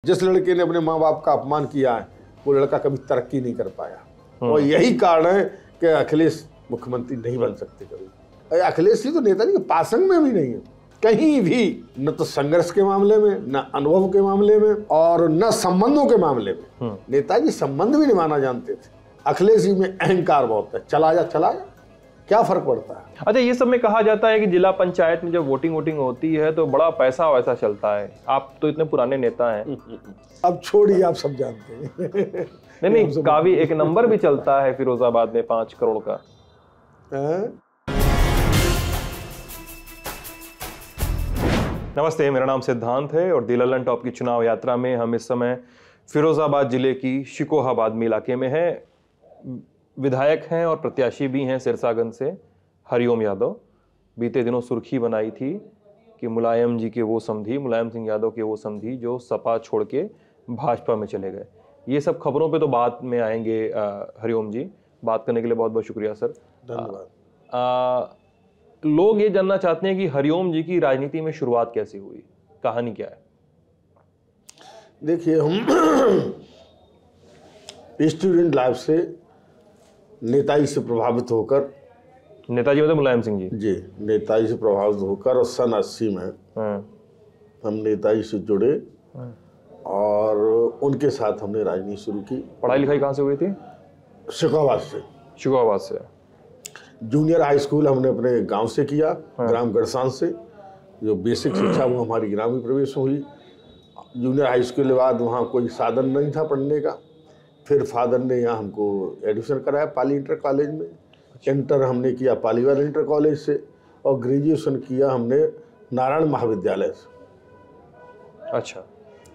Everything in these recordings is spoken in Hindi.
जिस लड़के ने अपने माँ बाप का अपमान किया है वो लड़का कभी तरक्की नहीं कर पाया। और यही कारण है कि अखिलेश मुख्यमंत्री नहीं बन सकते कभी। अखिलेश जी तो नेताजी के पासंग में भी नहीं है कहीं भी, न तो संघर्ष के मामले में, न अनुभव के मामले में, और न संबंधों के मामले में। नेताजी संबंध भी नहीं माना जानते थे। अखिलेश जी में अहंकार बहुत है, चला जा क्या फर्क पड़ता है। अच्छा, ये सब में कहा जाता है कि जिला पंचायत में जब वोटिंग होती है तो बड़ा पैसा वैसा चलता है। आप तो इतने पुराने नेता हैं। अब छोड़िए, आप सब जानते हैं। नहीं, काफी एक नंबर भी चलता है फिरोजाबाद में 5 करोड़ का। नमस्ते, मेरा नाम सिद्धांत है और दी लल्लन टॉप की चुनाव यात्रा में हम इस समय फिरोजाबाद जिले की शिकोहाबाद में इलाके में हैं। विधायक हैं और प्रत्याशी भी हैं सिरसागंज से हरिओम यादव। बीते दिनों सुर्खी बनाई थी कि मुलायम सिंह यादव के वो समधी जो सपा छोड़ के भाजपा में चले गए। ये सब खबरों पे तो बाद में आएंगे। हरिओम जी, बात करने के लिए बहुत बहुत शुक्रिया सर। धन्यवाद। लोग ये जानना चाहते हैं कि हरिओम जी की राजनीति में शुरुआत कैसे हुई, कहानी क्या है? देखिए, हम स्टूडेंट लाइफ से नेताजी से प्रभावित होकर, नेताजी मतलब मुलायम सिंह जी, नेताजी से प्रभावित होकर और सन 80 में हम नेताजी से जुड़े और उनके साथ हमने राजनीति शुरू की। पढ़ाई लिखाई कहाँ से हुई थी? शिकोहाबाद से। जूनियर हाई स्कूल हमने अपने गांव से किया, ग्राम गढ़सान से। जो बेसिक शिक्षा वो हमारी ग्रामीण प्रवेश में हुई। जूनियर हाई स्कूल के बाद वहाँ कोई साधन नहीं था पढ़ने का। फिर फादर ने यहाँ हमको एडमिशन कराया पाली इंटर कॉलेज में। इंटर हमने किया पालीवाल इंटर कॉलेज से और ग्रेजुएशन किया हमने नारायण महाविद्यालय से। अच्छा,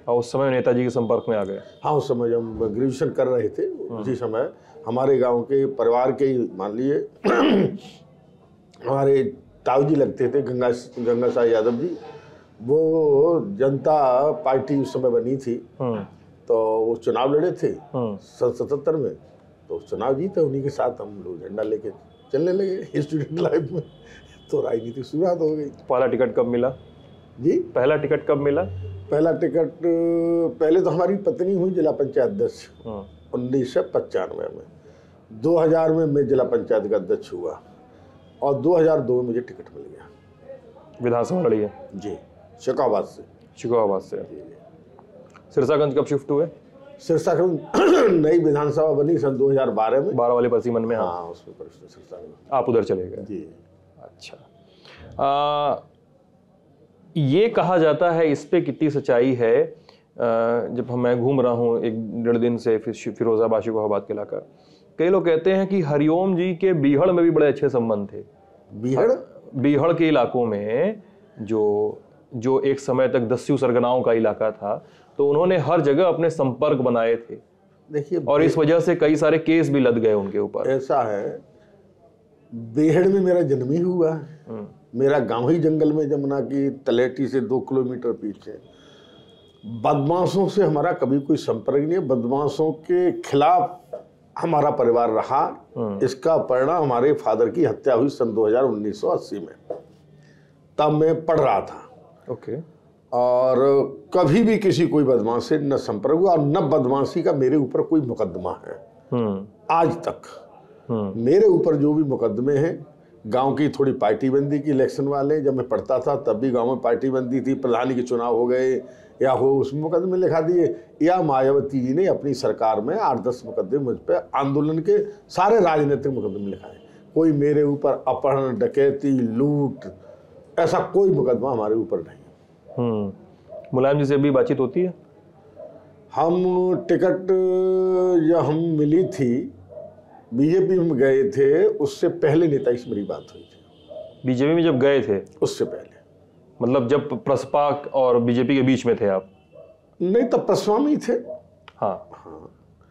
और उस समय नेताजी के संपर्क में आ गए? हाँ, उस समय जब हम ग्रेजुएशन कर रहे थे उसी समय हमारे गांव के परिवार के ही, मान लिए हमारे ताऊ जी लगते थे, गंगा साहब यादव जी। वो जनता पार्टी उस समय बनी थी तो वो चुनाव लड़े थे सन 77 में। तो चुनाव जीते, उन्हीं के साथ हम लोग झंडा लेके चलने लगे स्टूडेंट लाइफ में। तो राजनीति शुरुआत हो गई। पहला टिकट कब मिला जी? पहला टिकट कब मिला? पहला टिकट पहले तो हमारी पत्नी हुई जिला पंचायत अध्यक्ष 1995 में। 2000 में मैं जिला पंचायत का अध्यक्ष हुआ और 2002 में मुझे टिकट मिल गया। विधानसभा लड़ी है जी, शिकोहाबाद से। सिरसागंज कब शिफ्ट हुए? सिरसागंज नई विधानसभा बनी सन 2012 में, 12 वाले पसीमन में। हाँ, उसमें सिरसागंज आप उधर चले गए जी। अच्छा, ये कहा जाता है, इस पे कितनी सच्चाई है? जब मैं घूम रहा हूँ 1-1.5 दिन से फिरोजाबाद शिकोहाबाद के इलाका, कई लोग कहते हैं कि हरिओम जी के बीहड़ में भी बड़े अच्छे संबंध थे। बीहड़ के इलाकों में जो एक समय तक दस्यू सरगनाओं का इलाका था, तो उन्होंने हर जगह अपने संपर्क बनाए थे। देखिए, और इस वजह से कई सारे केस भी लद गए उनके ऊपर। ऐसा है, बेहड़ में मेरा जन्म ही हुआ है। मेरा गांव ही जंगल में, जमुना की तलेटी से 2 किलोमीटर पीछे। बदमाशों से हमारा कभी कोई संपर्क नहीं है। बदमाशों के खिलाफ हमारा परिवार रहा। इसका परिणाम हमारे फादर की हत्या हुई सन 1980 में। तब मैं पढ़ रहा था। ओके। और कभी भी किसी कोई बदमाश से न संपर्क हुआ और न बदमाशी का मेरे ऊपर कोई मुकदमा है आज तक। मेरे ऊपर जो भी मुकदमे हैं, गांव की थोड़ी पार्टी बंदी की, इलेक्शन वाले, जब मैं पढ़ता था तब भी गांव में पार्टी बंदी थी, प्रधानी के चुनाव हो गए या हो, उसमें मुकदमे लिखा दिए। या मायावती जी ने अपनी सरकार में 8-10 मुकदमे मुझ पर, आंदोलन के सारे राजनीतिक मुकदमे लिखाए। कोई मेरे ऊपर अपहरण, डकैती, लूट, ऐसा कोई मुकदमा हमारे ऊपर नहीं। मुलायम जी से भी बातचीत होती है? हम टिकट जब हम मिली थी, बीजेपी में गए थे, उससे पहले नेताजी से मेरी बात हुई थी। बीजेपी में जब गए थे उससे पहले? मतलब जब प्रसपा और बीजेपी के बीच में थे आप? नहीं, तब प्रसपा में ही थे। हाँ।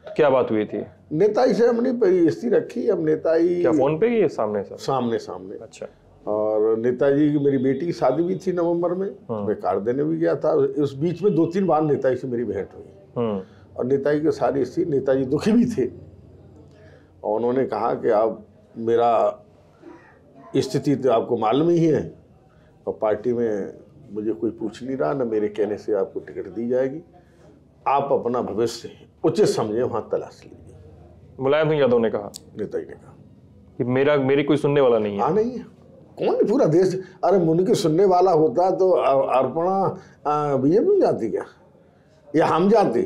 क्या बात हुई थी? नेताजी से हमने परिस्थिति रखी। अब नेताजी क्या फोन पे ही सामने? सामने। अच्छा। और नेताजी की, मेरी बेटी की शादी भी थी नवंबर में, मैं कार्ड देने भी गया था। उस बीच में 2-3 बार नेताजी से मेरी भेंट हुई और नेताजी की सारी स्थिति, नेताजी दुखी भी थे और उन्होंने कहा कि आप, मेरा स्थिति तो आपको मालूम ही है और पार्टी में मुझे कोई पूछ नहीं रहा, न मेरे कहने से आपको टिकट दी जाएगी आप अपना भविष्य उचित समझे वहां तलाश लीजिए। मुलायम सिंह यादव ने कहा, नेताजी ने कहा कि मेरी कोई सुनने वाला नहीं है। हाँ, नहीं है, कौन पूरा देश, अरे मुनि सुनने वाला होता तो अर्पणा बीजेपी में जाती क्या, या हम जाते,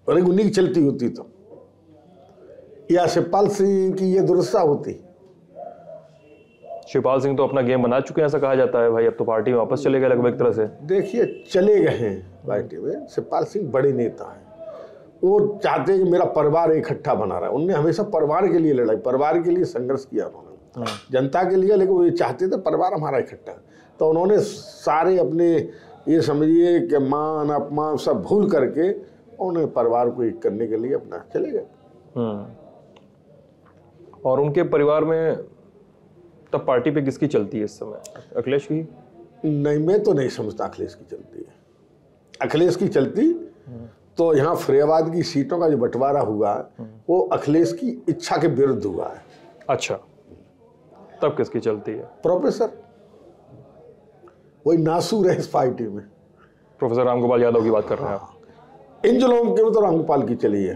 अरे उन्हीं की चलती होती तो, या शिवपाल सिंह की ये दुरुस्ता होती। शिवपाल सिंह तो अपना गेम बना चुके हैं ऐसा कहा जाता है भाई, अब तो पार्टी में वापस चले गए लगभग एक तरह से। देखिए चले गए हैं पार्टी में। शिवपाल सिंह बड़े नेता हैं, वो चाहते हैं कि मेरा परिवार इकट्ठा बना रहा है। उनने हमेशा परिवार के लिए लड़ाई, परिवार के लिए संघर्ष किया उन्होंने, जनता के लिए, लेकिन वो ये चाहते थे परिवार हमारा इकट्ठा। तो उन्होंने सारे अपने ये समझिए कि मान अपमान सब भूल करके उन्हें परिवार को एक करने के लिए अपना चले गए। और उनके परिवार में तब पार्टी पे किसकी चलती है इस समय, अखिलेश की? नहीं, मैं तो नहीं समझता अखिलेश की चलती है। अखिलेश की चलती तो यहाँ फरीदाबाद की सीटों का जो बंटवारा हुआ वो अखिलेश की इच्छा के विरुद्ध हुआ है। अच्छा, तब किसकी चलती है? प्रोफेसर, वही नासूर है इस पार्टी में। प्रोफेसर रामगोपाल यादव की बात कर रहे हैं आप? इन जिलों के तो रामगोपाल की चली है,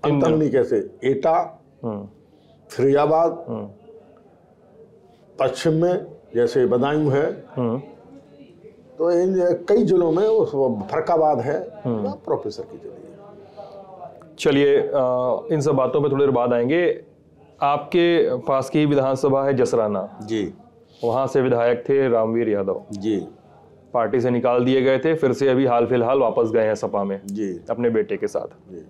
अंतर नहीं कैसे, एटा, फरीदाबाद, पश्चिम में जैसे बदायूं है, तो इन कई जिलों में वो फरकाबाद है, प्रोफेसर की चली है। चलिए इन सब बातों पे थोड़ी देर बाद आएंगे। आपके पास की विधानसभा है जसराना जी, वहां से विधायक थे रामवीर यादव जी, पार्टी से निकाल दिए गए थे, फिर से अभी हाल फिलहाल वापस गए हैं सपा में जी, अपने बेटे के साथ। जी।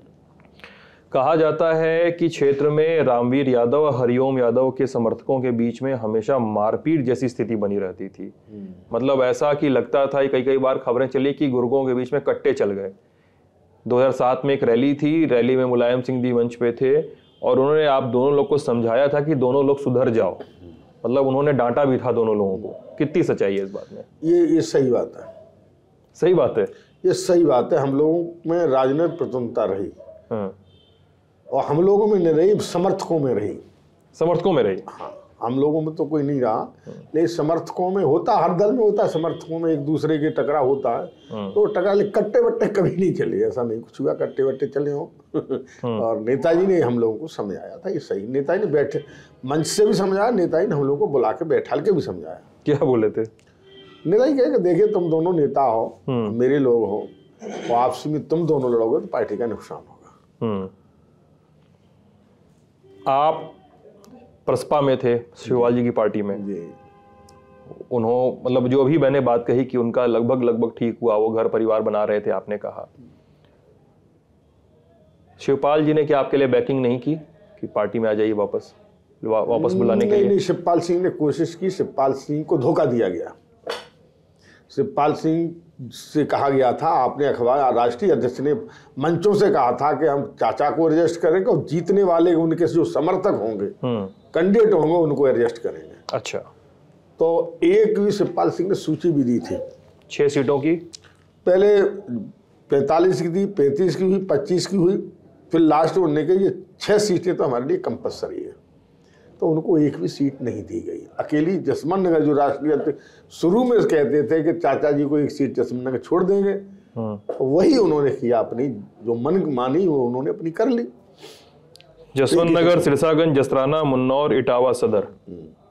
कहा जाता है कि क्षेत्र में रामवीर यादव और हरिओम यादव के समर्थकों के बीच में हमेशा मारपीट जैसी स्थिति बनी रहती थी। मतलब ऐसा कि लगता था, कई बार खबरें चली कि गुर्गों के बीच में कट्टे चल गए। 2007 में एक रैली थी, रैली में मुलायम सिंह भी मंच पे थे और उन्होंने आप दोनों लोग को समझाया था कि दोनों लोग सुधर जाओ। मतलब उन्होंने डांटा भी था दोनों लोगों को। कितनी सच्चाई है इस बात में? ये सही बात है। सही बात है, ये सही बात है। हम लोगों में राजनीतिक प्रतुलता रही, और हम लोगों में नहीं रही, समर्थकों में रही। समर्थकों में रही? हाँ, हम लोगों में तो कोई नहीं रहा, लेकिन समर्थकों में होता, हर दल में होता है, समर्थकों में एक दूसरे के टकरा होता है, तो टकरा, कट्टे बट्टे कभी नहीं चले, ऐसा नहीं कुछ हुआ कट्टे बट्टे चले हो। और नेताजी ने हम लोगों को समझाया था, ये सही। नेताजी ने बैठे मंच से भी समझाया, नेताजी ने हम लोगों को बुला के बैठाल के भी समझाया। क्या बोले थे नेताजी? कहे कि देखिए तुम दोनों नेता हो, मेरे लोग हो, और आपसी में तुम दोनों लड़ोगे तो पार्टी का नुकसान होगा। आप प्रसपा में थे, शिवपाल जी की पार्टी में। मतलब जो अभी मैंने बात कही कि उनका लगभग ठीक हुआ, वो घर परिवार बना रहे थे, आपने कहा शिवपाल जी ने क्या आपके लिए बैकिंग नहीं की कि पार्टी में आ जाइए वापस बुलाने के लिए? नहीं, शिवपाल सिंह ने कोशिश की, शिवपाल सिंह को धोखा दिया गया। शिवपाल सिंह से कहा गया था, आपने अखबार, राष्ट्रीय अध्यक्ष ने मंचों से कहा था कि हम चाचा को एडजस्ट करेंगे और जीतने वाले उनके जो समर्थक होंगे, कैंडिडेट होंगे, उनको एडजस्ट करेंगे। अच्छा, तो एक भी शिवपाल सिंह ने सूची भी दी थी 6 सीटों की। पहले 45 की थी, 35 की हुई, 25 की हुई, फिर लास्ट में उन्होंने कहा ये 6 सीटें तो हमारे लिए कंपलसरी है, तो उनको एक भी सीट नहीं दी गई। अकेली जसवंत नगर, जो राष्ट्रीय शुरू में कहते थे कि चाचा जी को एक सीट जसवंत नगर छोड़ देंगे, वही उन्होंने किया, अपनी जो मन मानी वो उन्होंने अपनी कर ली। जसवंत नगर, सिरसागंज, जसराना, मुन्नौर, इटावा सदर,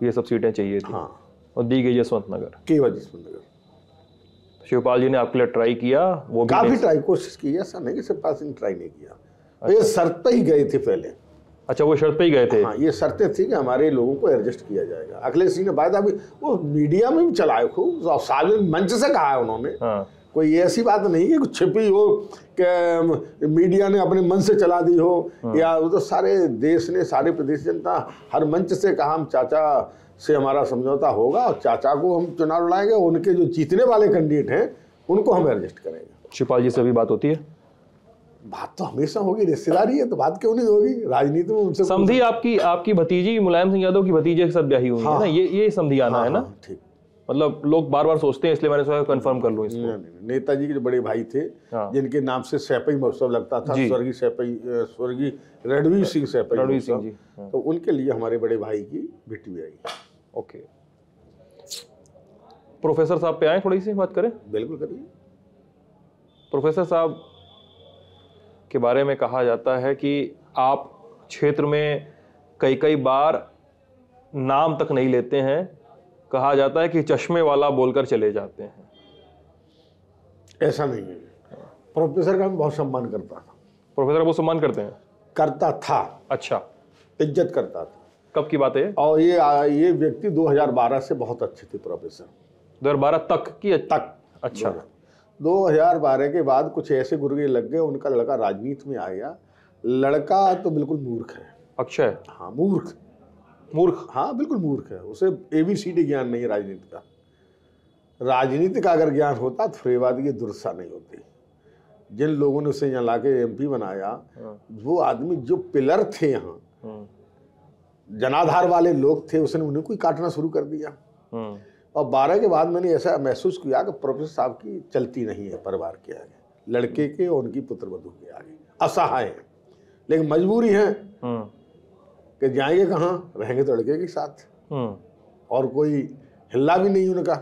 ये सब सीटें चाहिए थी। हाँ, और दी गई जसवंत नगर, केवल जसवंत नगर। शिवपाल जी ने आपके लिए ट्राई किया, वो भी काफी ट्राई, कोशिश की, ऐसा नहीं कि शिवपाल सिंह ट्राई नहीं किया। अच्छा। ये शर्त पे ही गए थे पहले। अच्छा, वो शर्त पे ही गए थे? हाँ, ये शर्तें थी कि हमारे लोगों को एडजस्ट किया जाएगा। अखिलेश सिंह ने वायदा भी वो मीडिया में भी चलाए, खूब सार्वजनिक मंच से कहा है उन्होंने। हाँ। कोई ऐसी बात नहीं कि कुछ छिपी हो कि मीडिया ने अपने मन से चला दी हो, या वो तो सारे देश ने, सारे प्रदेश जनता हर मंच से कहा हम चाचा से हमारा समझौता होगा और चाचा को हम चुनाव लड़ाएंगे, उनके जो जीतने वाले कैंडिडेट हैं उनको हम एडजस्ट करेंगे। शिवपाल जी से भी बात होती है? बात तो हमेशा होगी, रिश्तेदारी है तो बात क्यों नहीं होगी। राजनीति में उनसे समधी आपकी भतीजी मुलायम सिंह यादव की भतीजे के साथ ब्याही हुई है ना, ये समधी आना है ना? ठीक। मतलब लोग बार बार सोचते हैं, इसलिए मैंने सोचा कंफर्म कर लूं इसको। नेताजी के जो बड़े भाई थे, जिनके नाम से सैपई महोत्सव लगता था, स्वर्गीय रणवीर सिंह सैपई जी, तो उनके लिए हमारे बड़े भाई की बेटी आई। ओके, प्रोफेसर साहब पे आए, थोड़ी सी बात करें? बिल्कुल करिए। प्रोफेसर साहब, के बारे में कहा जाता है कि आप क्षेत्र में कई कई बार नाम तक नहीं लेते हैं, कहा जाता है कि चश्मे वाला बोलकर चले जाते हैं। ऐसा नहीं है, प्रोफेसर का मैं बहुत सम्मान करता था। प्रोफेसर वो सम्मान करते हैं? करता था। अच्छा, इज्जत करता था। कब की बात है? और ये व्यक्ति 2012 से बहुत अच्छे थे प्रोफेसर। 2012 तक की? तक। अच्छा। 2012 के बाद कुछ ऐसे गुर्गे लग गए, उनका लड़का राजनीति में आ गया। लड़का तो बिल्कुल मूर्ख है। अक्षय? हाँ, मूर्ख। हाँ, बिल्कुल मूर्ख है। उसे ABCD ज्ञान नहीं है राजनीति का। राजनीति का अगर ज्ञान होता तो फ्रेवादी की दुर्दशा नहीं होती। जिन लोगों ने उसे यहाँ लाके MP बनाया, वो आदमी जो पिलर थे यहाँ, जनाधार वाले लोग थे, उसने उन्हें कोई काटना शुरू कर दिया। और 12 के बाद मैंने ऐसा महसूस किया कि प्रोफेसर साहब की चलती नहीं है परिवार के आगे, लड़के के और उनकी पुत्रवधू के आगे। असहाय है, लेकिन मजबूरी है कि जाएंगे कहाँ, रहेंगे तो लड़के के साथ, और कोई हिल्ला भी नहीं उनका।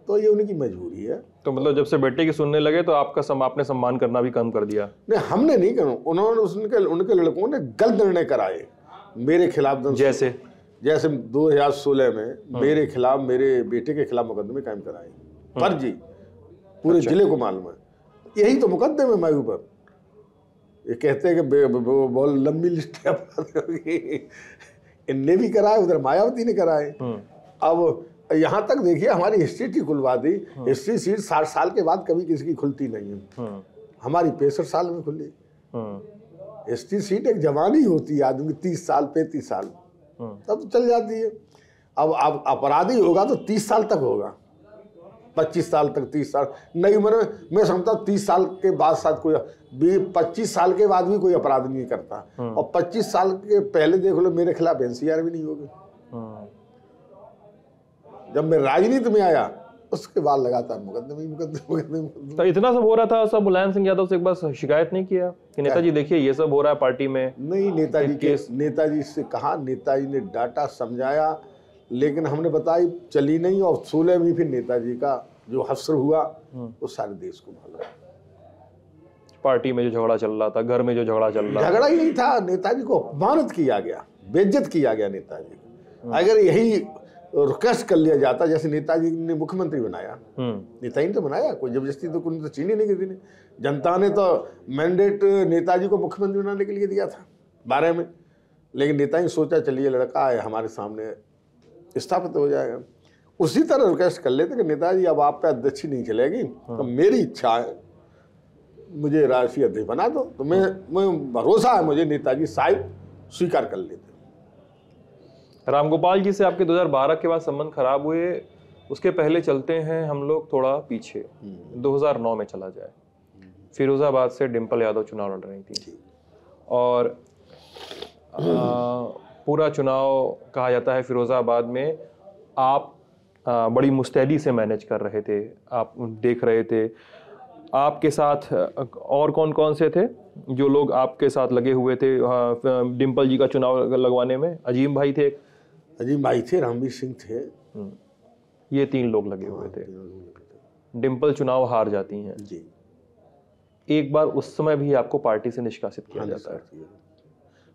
तो ये उनकी मजबूरी है। तो मतलब जब से बेटे की सुनने लगे तो आपने सम्मान करना भी कम कर दिया? नहीं, हमने नहीं करा, उन्होंने उनके लड़कों ने गलत निर्णय कराए मेरे खिलाफ। जैसे 2016 में मेरे खिलाफ, मेरे बेटे के खिलाफ मुकदमे कायम कराए, फर्जी, पूरे जिले को मालूम है। यही तो मुकदमे में मैं ऊपर ये कहते हैं कि बहुत लंबी लिस्ट है। इनने भी कराए, उधर मायावती ने कराए। अब यहाँ तक देखिए, हमारी हिस्ट्री थी खुलवा दी। हिस्ट्री सीट 60 साल के बाद कभी किसी की खुलती नहीं है। हमारी 65 साल में खुली। हिस्ट्री सीट एक जवानी होती है आदमी, 30 साल 35 साल, तब तो चल जाती है। अब अपराधी होगा तो 30 साल तक होगा, 25 साल तक, 30 साल नई उम्र में। मैं समझता हूँ 30 साल के बाद शायद कोई 25 साल के बाद भी कोई अपराध नहीं करता। और 25 साल के पहले देख लो, मेरे खिलाफ NCR भी नहीं होगी। जब मैं राजनीति में आया उसके बाद लगातार मुकदमे। तो इतना सब हो रहा था, सब मुलायम सिंह यादव से एक बार शिकायत नहीं किया कि नेताजी देखिए ये सब हो रहा है पार्टी में? नहीं, नेताजी से कहा, नेताजी ने डांटा, समझाया, लेकिन हमने बताई, चली नहीं। और 16 में फिर नेताजी का जो हश्र हुआ वो सारे देश को मालूम। पार्टी में जो झगड़ा चल रहा था, घर में जो झगड़ा चल रहा था, झगड़ा ही नहीं था, नेताजी को अपमानित किया गया, बेइज्जत किया गया नेताजी को। अगर यही रिक्वेस्ट कर लिया जाता, जैसे नेताजी ने मुख्यमंत्री बनाया, नेताजी ने तो बनाया, कोई जबरदस्ती तो कोई तो चीनी नहीं किसी ने। जनता ने तो मैंडेट नेताजी को मुख्यमंत्री बनाने के लिए दिया था 12 में, लेकिन नेताजी ने सोचा चलिए लड़का है हमारे सामने, स्थापित हो जाएगा। उसी तरह रिक्वेस्ट कर लेते कि नेताजी अब आप पे अध्यक्ष नहीं चलेगी, तो मेरी इच्छा है मुझे राष्ट्रीय अध्यक्ष बना दो। तो मैं भरोसा है मुझे, नेताजी साहिब स्वीकार कर लेते। रामगोपाल जी से आपके 2012 के बाद संबंध खराब हुए, उसके पहले चलते हैं हम लोग थोड़ा पीछे, 2009 में चला जाए। फिरोजाबाद से डिंपल यादव चुनाव लड़ रही थी और पूरा चुनाव कहा जाता है फिरोजाबाद में आप बड़ी मुस्तैदी से मैनेज कर रहे थे, आप देख रहे थे। आपके साथ और कौन कौन से थे जो लोग आपके साथ लगे हुए थे डिंपल जी का चुनाव लगवाने में? अजीम भाई थे, रामवीर सिंह थे, ये 3 लोग लगे हुए थे। डिंपल चुनाव हार जाती हैं जी। एक बार उस समय भी आपको पार्टी से निष्कासित किया जाता है।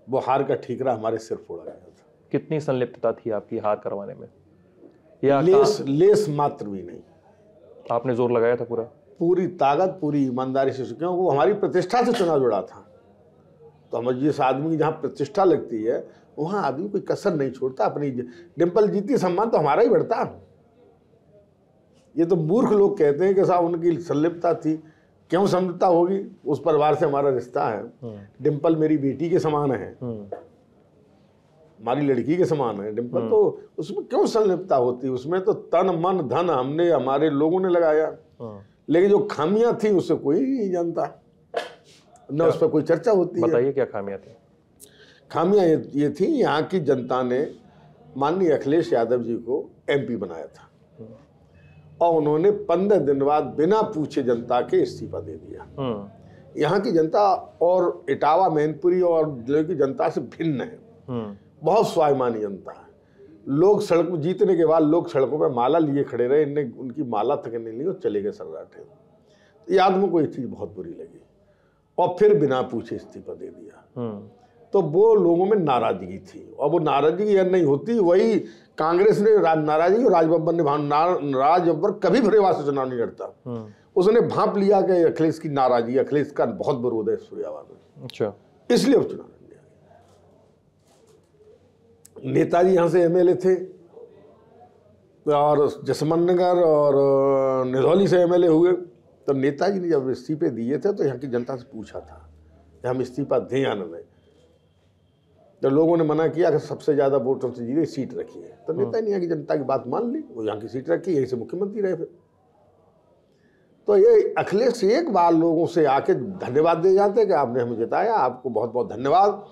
वो हार का ठीकरा हमारे सिर फोड़ा गया था। कितनी संलिप्तता थी आपकी हार करवाने में? या लेस मात्र भी नहीं। आपने जोर लगाया था पूरी ताकत, पूरी ईमानदारी से, क्योंकि वो हमारी प्रतिष्ठा से चुनाव जुड़ा था। तो हम जिस आदमी की जहाँ प्रतिष्ठा लगती है वहाँ आदमी कोई कसर नहीं छोड़ता अपनी। डिंपल जीती, सम्मान तो हमारा ही बढ़ता। ये तो मूर्ख लोग कहते हैं कि साहब उनकी संलिप्तता थी। क्यों संलिप्तता होगी? उस परिवार से हमारा रिश्ता है। डिंपल मेरी बेटी के समान है, हमारी लड़की के समान है डिंपल, तो उसमें क्यों संलिप्तता होती? उसमें तो तन मन धन हमने, हमारे लोगों ने लगाया। लेकिन जो खामियां थी उससे कोई नहीं जानता, न उस पर कोई चर्चा होती है। बताइए क्या खामियां थी? खामियां ये थी, यहाँ की जनता ने माननीय अखिलेश यादव जी को MP बनाया था और उन्होंने 15 दिन बाद बिना पूछे जनता के इस्तीफा दे दिया। यहाँ की जनता और इटावा, मैनपुरी और जिले की जनता से भिन्न है। बहुत स्वाभिमानी जनता है। लोग सड़क में जीतने के बाद लोग सड़कों पर माला लिए खड़े रहे, इनने उनकी माला तक नहीं ली और चले गए सर्राटे। ये आदमी को ये चीज़ बहुत बुरी लगी और फिर बिना पूछे इस्तीफा दे दिया। तो वो लोगों में नाराजगी थी, और वो नाराजगी यह नहीं होती, वही कांग्रेस ने नाराजगी, राज बब्बर ने राज बब्बर कभी फरेवाद से चुनाव नहीं लड़ता। उसने भांप लिया कि अखिलेश की नाराजगी, अखिलेश का बहुत विरोध है सूर्यावाद में, अच्छा, इसलिए वो चुनाव लड़ लिया। नेताजी यहाँ से एमएलए थे और जसवंत नगर और निधौली से एमएलए हुए। तो नेताजी ने जब इस्तीफे दिए थे तो यहाँ की जनता से पूछा था कि हम इस्तीफा दें या न दें। तो लोगों ने मना किया कि सबसे ज़्यादा वोटों से जीते, सीट रखिए। तो नेताजी ने यहाँ की जनता की बात मान ली, वो यहाँ की सीट रखी, यहीं से मुख्यमंत्री रहे फिर। तो ये अखिलेश एक बार लोगों से आके धन्यवाद दे जाते कि आपने हमें जिताया, आपको बहुत बहुत धन्यवाद,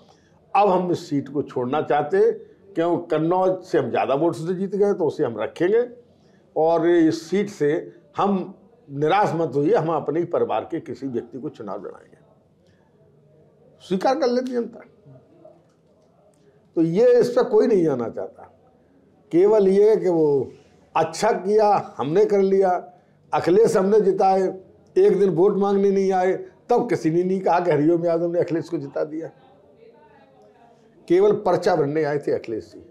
अब हम इस सीट को छोड़ना चाहते, क्यों कन्नौज से हम ज़्यादा वोट से जीत गए तो उसे हम रखेंगे, और इस सीट से हम निराश मत होइए, हम अपने ही परिवार के किसी व्यक्ति को चुनाव लड़ाएंगे। स्वीकार कर लेती जनता। तो ये इस पर कोई नहीं आना चाहता, केवल ये कि वो अच्छा किया हमने कर लिया, अखिलेश हमने जिताए, एक दिन वोट मांगने नहीं आए, तब किसी ने नहीं कहा कि हरिओम यादव ने अखिलेश को जिता दिया। केवल पर्चा भरने आए थे अखिलेश जी,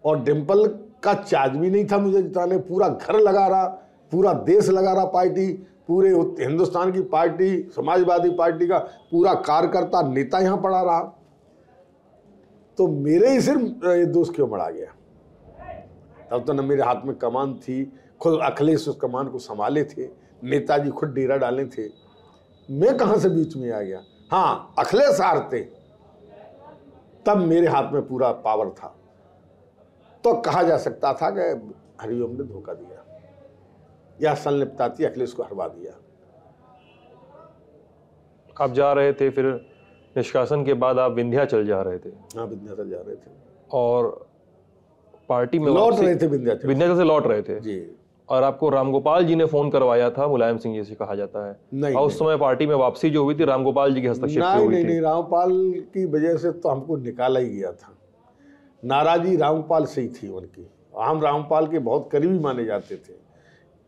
और डिम्पल का चार्ज भी नहीं था मुझे जिताने। पूरा घर लगा रहा, पूरा देश लगा रहा, पार्टी पूरे हिंदुस्तान की पार्टी, समाजवादी पार्टी का पूरा कार्यकर्ता नेता यहाँ पड़ा रहा। तो मेरे ही सिर्फ ये दोस्त क्यों मरा गया? तब तो न मेरे हाथ में कमान थी, खुद अखिलेश उस कमान को संभाले थे, नेताजी खुद डेरा डाले थे, मैं कहाँ से बीच में आ गया? हाँ, अखिलेश हारते तब मेरे हाथ में पूरा पावर था, तो कहा जा सकता था कि हरिओम ने धोखा दिया या संलिप्तता थी, अखिलेश को हरवा दिया। आप जा रहे थे, फिर निष्कासन के बाद आप विंध्याचल जा रहे थे। हाँ, विंध्याचल जा रहे थे और पार्टी में लौट रहे थे, विंध्याचल से लौट रहे थे जी। और आपको रामगोपाल जी ने फोन करवाया था, मुलायम सिंह जी से कहा जाता है। नहीं, और उस समय पार्टी में वापसी जो हुई थी रामगोपाल जी के हस्तक्षेप से हुई थी। नहीं, रामगोपाल की वजह से तो हमको निकाला ही गया था। नाराजगी रामगोपाल से ही थी उनकी, हम रामगोपाल के बहुत करीबी माने जाते थे।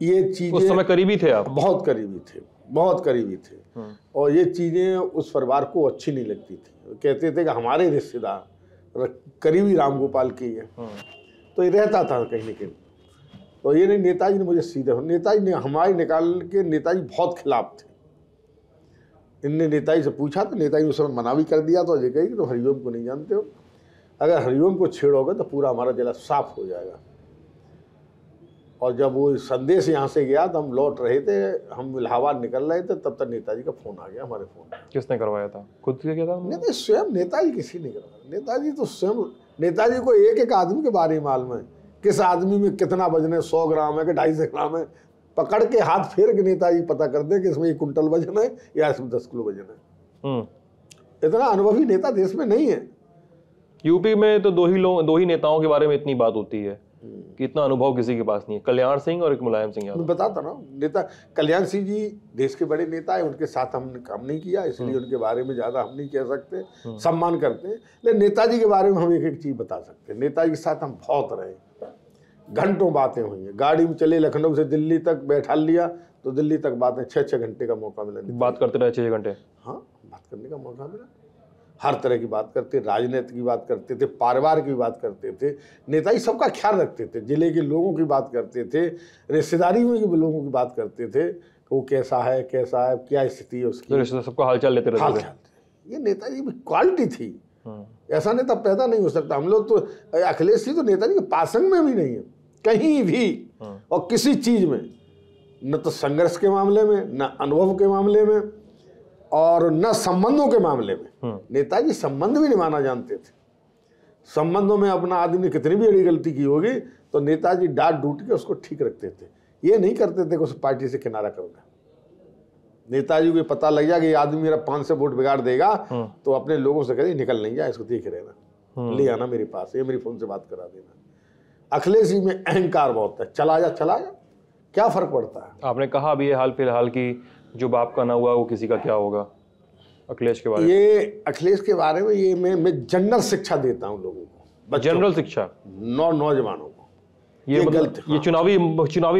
ये चीजें उस समय करीबी थे आप? बहुत करीबी थे, बहुत करीबी थे। और ये चीजें उस परिवार को अच्छी नहीं लगती थी, कहते थे कि हमारे रिश्तेदार करीबी रामगोपाल की है, तो ये रहता था कहीं न कहीं। तो ये नहीं, नेताजी ने मुझे सीधे, नेताजी ने हमारे निकाल के, नेताजी बहुत खिलाफ थे। इनने नेताजी से पूछा तो नेताजी ने उस समय मना भी कर दिया। तो अजय कही कि तो हरिओम को नहीं जानते हो, अगर हरिओम को छेड़ोगे तो पूरा हमारा जिला साफ हो जाएगा। और जब वो संदेश यहाँ से गया तो हम लौट रहे थे, हम इलाहाबाद निकल रहे थे, तब तक नेताजी का फोन आ गया हमारे फोन। किसने करवाया था? खुद से किया था? नहीं, स्वयं नेताजी, किसी ने करवाया। नेताजी तो स्वयं, नेताजी को एक एक आदमी के बारे में मालूम है, किस आदमी में कितना वजन है, 100 ग्राम है कि 250 ग्राम है, पकड़ के हाथ फेर के नेताजी पता कर दे कि इसमें 1 कुंटल वजन है या इसमें 10 किलो वजन है। इतना अनुभवी नेता देश में नहीं है। यूपी में तो दो ही नेताओं के बारे में इतनी बात होती है कि इतना अनुभव किसी के पास नहीं है, कल्याण सिंह और एक मुलायम सिंह यादव। मैं बताता ना, नेता कल्याण सिंह जी देश के बड़े नेता है, उनके साथ हमने काम नहीं किया, इसलिए उनके बारे में ज़्यादा हम नहीं कह सकते, सम्मान करते हैं। लेकिन नेताजी के बारे में हम एक एक चीज़ बता सकते हैं। नेताजी के साथ हम बहुत रहे, घंटों बातें हुई हैं, गाड़ी में चले, लखनऊ से दिल्ली तक बैठा लिया तो दिल्ली तक बातें 6-6 घंटे का मौका मिला, बात करते रहे 6 घंटे। हाँ, बात करने का मौका मिला, हर तरह की बात करते, राजनीति की बात करते थे, परिवार की बात करते थे। नेताजी सबका ख्याल रखते थे, जिले के लोगों की बात करते थे, रिश्तेदारी में के लोगों की बात करते थे, वो कैसा है, क्या स्थिति है उसकी, सबका हालचाल लेते रहते थे। ये नेताजी की क्वालिटी थी, ऐसा नेता पैदा नहीं हो सकता। हम लोग तो, अखिलेश जी तो नेताजी के पासंग में भी नहीं है कहीं भी, और किसी चीज में, न तो संघर्ष के मामले में, न अनुभव के मामले में, और न संबंधों के मामले में। नेताजी संबंध भी निभाना जानते थे। संबंधों में अपना आदमी ने कितनी भी बड़ी गलती की होगी तो नेताजी डांट डूट के उसको ठीक रखते थे। ये नहीं करते थे कि उस पार्टी से किनारा करूंगा। नेताजी को पता लग गया कि ये आदमी मेरा 500 वोट बिगाड़ देगा, तो अपने लोगों से कहते निकल नहीं जाए, इसको देख रहना, ले आना मेरे पास, ये मेरी फोन से बात करा देना। अखिलेश जी में अहंकार बहुत है, चला जा क्या फर्क पड़ता है। आपने कहा अभी हाल फिलहाल की जो बाप का ना हुआ वो किसी का क्या होगा, अखिलेश के बारे में? ये अखिलेश के बारे में ये मैं जनरल शिक्षा देता हूँ लोगों को, जनरल शिक्षा नौजवानों को। ये गलत, ये चुनावी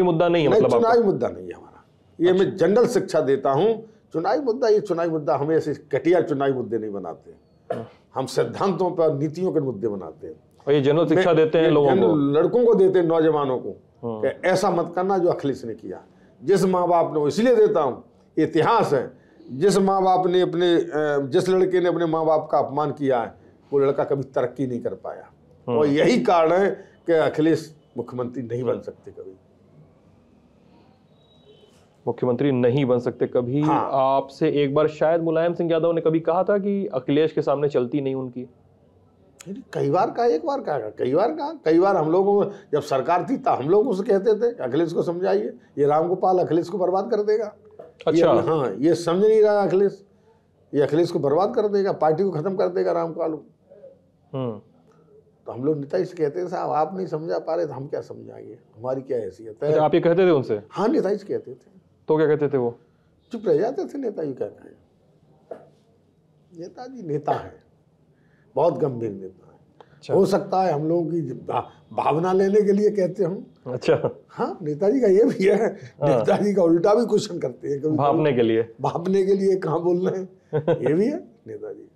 मुद्दा नहीं है, मतलब चुनावी मुद्दा नहीं है हमारा, ये मैं जनरल शिक्षा देता हूँ चुनावी मुद्दा, ये चुनावी मुद्दा हमें ऐसे घटिया चुनावी मुद्दे नहीं बनाते, हम सिद्धांतों पर, नीतियों के मुद्दे बनाते हैं। और ये जनरल शिक्षा देते हैं लोगों को, लड़कों को देते हैं, नौजवानों को, कि ऐसा मत करना जो अखिलेश ने किया। जिस माँ बाप ने, इसलिए देता हूँ, इतिहास है, जिस माँ बाप ने जिस लड़के ने अपने माँ बाप का अपमान किया है, वो लड़का कभी तरक्की नहीं कर पाया। और यही कारण है कि अखिलेश मुख्यमंत्री नहीं बन सकते कभी, मुख्यमंत्री नहीं बन सकते कभी। हाँ। आपसे एक बार शायद मुलायम सिंह यादव ने कभी कहा था कि अखिलेश के सामने चलती नहीं उनकी। कई बार कहा, एक बार कहा, कई बार कहा। कई बार हम लोगों को, जब सरकार थी तब हम लोग उसे कहते थे अखिलेश को समझाइए, ये रामगोपाल अखिलेश को बर्बाद कर देगा। अच्छा। हाँ, ये समझ नहीं रहा अखिलेश, ये अखिलेश को बर्बाद कर देगा, पार्टी को खत्म कर देगा रामगोपाल को। तो हम लोग नेताजी से कहते हैं साहब आप नहीं समझा पा रहे तो हम क्या समझाएंगे, हमारी क्या हैसियत है। अच्छा, आप ये कहते थे उनसे? हाँ, नेताजी से कहते थे। तो क्या कहते थे वो? चुप रह जाते थे नेताजी। क्या कहें, नेताजी नेता है, बहुत गंभीर नेता है। अच्छा। हो सकता है हम लोगों की भावना लेने के लिए कहते हम। अच्छा। हाँ, नेताजी का ये भी है, नेताजी का उल्टा भी क्वेश्चन करते हैं, कभी भापने के लिए, भापने के लिए कहाँ बोल रहे हैं, ये भी है नेताजी।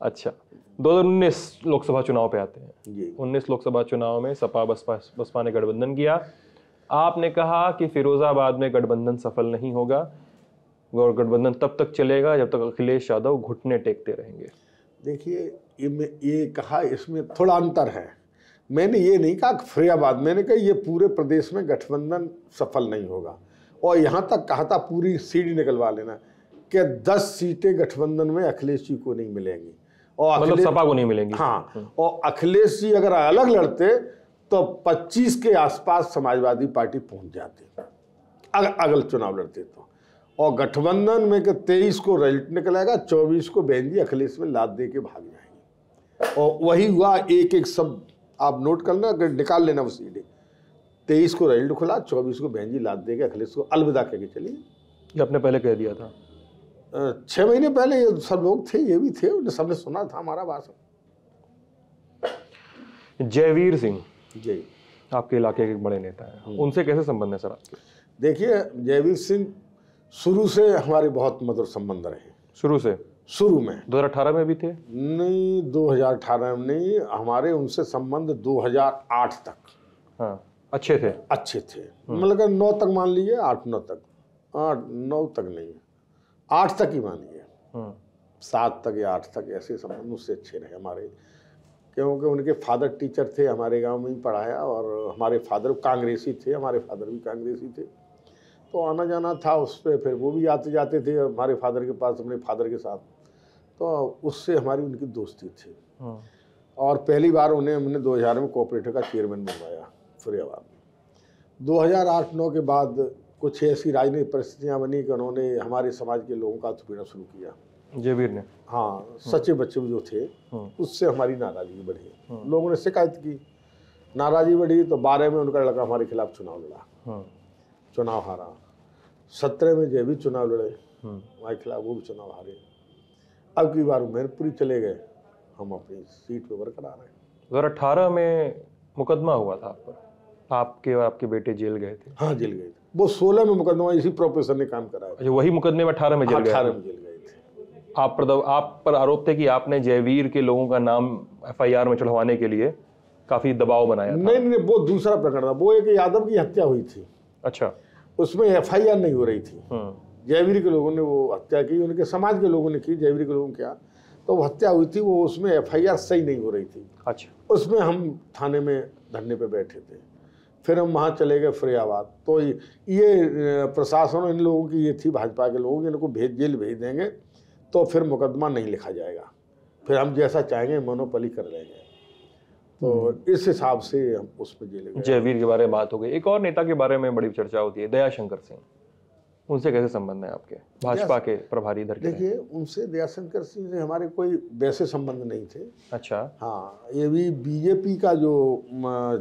अच्छा, 2019 लोकसभा चुनाव पे आते हैं जी। 19 लोकसभा चुनाव में सपा बसपा ने गठबंधन किया। आपने कहा कि फिरोजाबाद में गठबंधन सफल नहीं होगा और गठबंधन तब तक चलेगा जब तक अखिलेश यादव घुटने टेकते रहेंगे। देखिए, ये कहा, इसमें थोड़ा अंतर है। मैंने ये नहीं कहा फिरोजाबाद, मैंने कहा ये पूरे प्रदेश में गठबंधन सफल नहीं होगा। और यहाँ तक कहा था पूरी सीढ़ी निकलवा लेना कि 10 सीटें गठबंधन में अखिलेश जी को नहीं मिलेंगी, और मतलब सपा को नहीं मिलेंगी। हाँ, और अखिलेश जी अगर अलग लड़ते तो 25 के आसपास समाजवादी पार्टी पहुंच जाती अगर अगल चुनाव लड़ते तो। और गठबंधन में के 23 को रिजल्ट निकलेगा, 24 को बहन जी अखिलेश में लाद दे के भाग जाएंगे। और वही हुआ, एक एक सब आप नोट करना, निकाल लेना वो सीधे। 23 को रिजल्ट खुला, 24 को बहन जी लाद दे के अखिलेश को अलविदा कह के चलिए। ये आपने पहले कह दिया था। 6 महीने पहले ये सब लोग थे, ये भी थे, उन्हें सबने सुना था हमारा भाषण। जयवीर सिंह जी, आपके इलाके के एक बड़े नेता हैं, उनसे कैसे संबंध है सर आपके? देखिए, जयवीर सिंह शुरू से हमारे बहुत मधुर संबंध रहे। शुरू में 2018 में भी थे? नहीं, 2018 में नहीं, हमारे उनसे संबंध 2008 तक। हाँ, अच्छे थे। मतलब 9 तक मान लीजिए, 8-9 तक, 8-9 तक नहीं, 8 तक ही मानिए, 7 तक या 8 तक, ऐसे संबंध उससे अच्छे रहे हमारे। क्योंकि उनके फादर टीचर थे, हमारे गांव में ही पढ़ाया, और हमारे फादर कांग्रेसी थे, हमारे फादर भी कांग्रेसी थे, तो आना जाना था उस पर। फिर वो भी आते जाते थे हमारे फादर के पास अपने फादर के साथ, तो उससे हमारी उनकी दोस्ती थी। और पहली बार उन्हें हमने 2000 में कोऑपरेटिव का चेयरमैन बनवाया फिरोजाबाद में। 2008-9 के बाद कुछ ऐसी राजनीतिक परिस्थितियाँ बनी कि उन्होंने हमारे समाज के लोगों का छुपना शुरू किया, जयवीर ने। हाँ, सच्चे बच्चे जो थे, उससे हमारी नाराजगी बढ़ी, लोगों ने शिकायत की, नाराजगी बढ़ी, तो 12 में उनका लड़का हमारे खिलाफ चुनाव लड़ा, चुनाव हारा। 17 में जयवीर चुनाव लड़े हमारे खिलाफ, वो भी चुनाव हारे। अब की बार मैनपुरी चले गए, हम अपनी सीट पे बरकरार हैं। 2018 में मुकदमा हुआ था आप पर, आपके और आपके बेटे जेल गए थे। हाँ, जेल गए थे। वो 16 में मुकदमा इसी प्रोफेसर ने काम कराया। अच्छा, वही मुकदमे में 18 में जेल गए? 18 में जेल गए थे। आप पर आरोप थे कि आपने जयवीर के लोगों का नाम FIR में चढ़वाने के लिए काफी दबाव बनाया था। नहीं, वो दूसरा प्रकरण था, वो एक यादव की हत्या हुई थी। अच्छा, उसमें FIR नहीं हो रही थी। जयवीर के लोगों ने वो हत्या की, उनके समाज के लोगों ने की, जयवीर के लोगों ने किया, तो वो हत्या हुई थी, वो उसमें FIR सही नहीं हो रही थी। अच्छा, उसमें हम थाने में धरने पे बैठे थे, फिर हम वहाँ चले गए फिरोजाबाद। तो ये प्रशासन इन लोगों की ये थी, भाजपा के लोगों की, इनको जेल भेज देंगे तो फिर मुकदमा नहीं लिखा जाएगा, फिर हम जैसा चाहेंगे मोनोपोली कर लेंगे। तो इस हिसाब से हम उसमें जेल गए। जयवीर के बारे में बात हो गई। एक और नेता के बारे में बड़ी चर्चा होती है, दयाशंकर सिंह, उनसे कैसे संबंध है आपके, भाजपा के प्रभारी इधर? देखिए, उनसे दयाशंकर सिंह से हमारे कोई वैसे संबंध नहीं थे। अच्छा। हाँ, ये भी बीजेपी का जो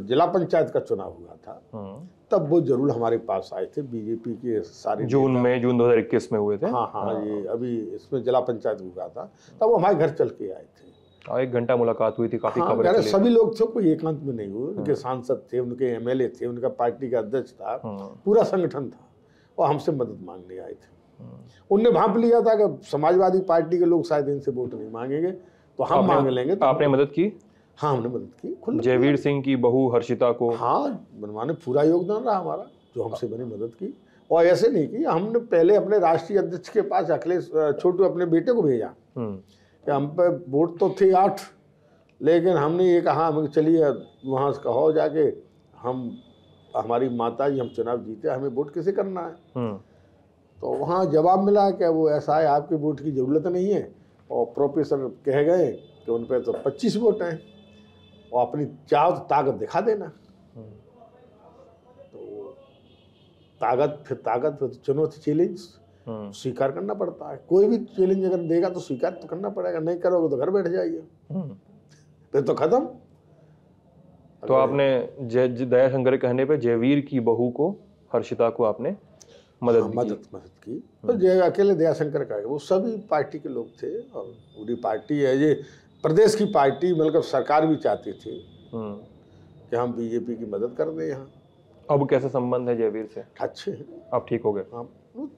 जिला पंचायत का चुनाव हुआ था, तब वो जरूर हमारे पास आए थे, बीजेपी के सारे जून 2021 में हुए थे। हाँ, ये अभी इसमें जिला पंचायत हुआ था, तब वो हमारे घर चल के आए थे। 1 घंटा मुलाकात हुई थी, काफी खबरें चली। सभी लोग थे, कोई एकांत में नहीं हुए, उनके सांसद थे, उनके MLA थे, उनका पार्टी का अध्यक्ष था, पूरा संगठन था, और हमसे मदद मांगने आए थे। उनने भांप लिया था कि समाजवादी पार्टी के लोग शायद इनसे वोट नहीं मांगेंगे तो हम मांग लेंगे। तो आपने मदद की? हाँ, हमने मदद की खुद। जयवीर सिंह की बहू हर्षिता को? हाँ, बनवाने पूरा योगदान रहा हमारा, जो हमसे बनी मदद की। और ऐसे नहीं की, हमने पहले अपने राष्ट्रीय अध्यक्ष के पास अखिलेश छोटू अपने बेटे को भेजा कि हम पे वोट तो थे 8, लेकिन हमने ये कहा हमें चलिए वहाँ से कहो जाके हम हमारी माता जी हम चुनाव जीते, हमें वोट किसे करना है। तो वहाँ जवाब मिला कि वो ऐसा है, आपके वोट की ज़रूरत नहीं है। और प्रोफेसर कह गए कि उन पर तो 25 वोट हैं और अपनी चाहो तो ताकत दिखा देना। तो ताकत फिर चुनौती, चैलेंज स्वीकार करना पड़ता है। कोई भी चैलेंज अगर देगा तो स्वीकार तो करना पड़ेगा, नहीं करोगे तो घर बैठ जाइए, फिर तो खत्म। तो आपने दयाशंकर के कहने पे जयवीर की बहू को, हर्षिता को आपने मदद की। तो अकेले दयाशंकर का, वो सभी पार्टी के लोग थे और पूरी पार्टी है, ये प्रदेश की पार्टी, मतलब सरकार भी चाहती थी कि हम बीजेपी की मदद कर दें यहाँ। अब कैसे संबंध है जयवीर से? अच्छे हैं। अब ठीक हो गए? हाँ,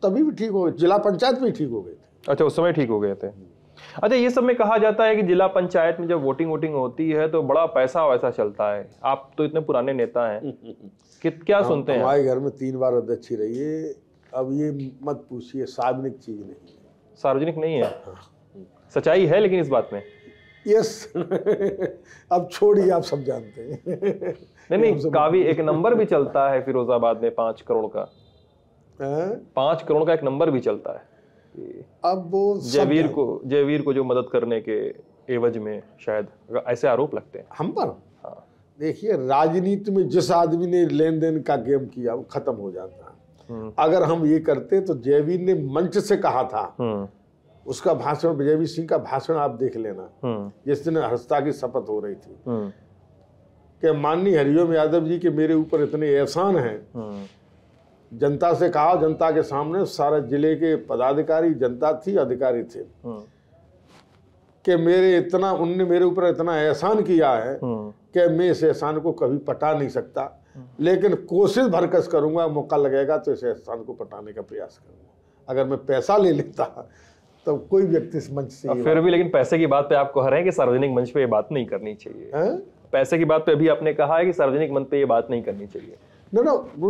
तभी भी ठीक हो गए, जिला पंचायत में ठीक हो गए थे। अच्छा, उस समय ठीक हो गए थे। अच्छा, ये सब में कहा जाता है कि जिला पंचायत में जब वोटिंग होती है तो बड़ा पैसा वैसा चलता है। आप तो इतने पुराने नेता हैं, क्या सुनते हैं? हमारे घर में 3 बार अध्यक्ष रही है। अब ये मत पूछिए, सार्वजनिक चीज नहीं है। सार्वजनिक नहीं है? सच्चाई है लेकिन इस बात में? यस। अब छोड़िए, आप सब जानते हैं। नहीं, काफी एक नंबर भी चलता है फिरोजाबाद में 5 करोड़ का। 5 करोड़ का एक नंबर भी चलता है। अब वो जयवीर को जो मदद करने के एवज में शायद ऐसे आरोप लगते हैं हम पर। हाँ, देखिए, राजनीति में जिस आदमी ने लेन देन का गेम किया वो खत्म हो जाता है। अगर हम ये करते तो जयवीर ने मंच से कहा था, उसका भाषण, जयवीर सिंह का भाषण आप देख लेना, जिस दिन हर्षिता की शपथ हो रही थी कि माननीय हरिओम यादव जी के मेरे ऊपर इतने एहसान हैं। जनता से कहा, जनता के सामने, सारे जिले के पदाधिकारी, जनता थी, अधिकारी थे, कि उनने मेरे ऊपर इतना एहसान किया है कि मैं इस एहसान को कभी पटा नहीं सकता, लेकिन कोशिश भरकस करूंगा, मौका लगेगा तो इस एहसान को पटाने का प्रयास करूंगा। अगर मैं पैसा ले लेता तो कोई व्यक्ति इस मंच से फिर भी, लेकिन पैसे की बात पे आप कह रहे हैं कि सार्वजनिक मंच पे ये बात नहीं करनी चाहिए। पैसे की बात पे अभी आपने कहा है कि सार्वजनिक मंच पे ये बात नहीं करनी चाहिए। ना,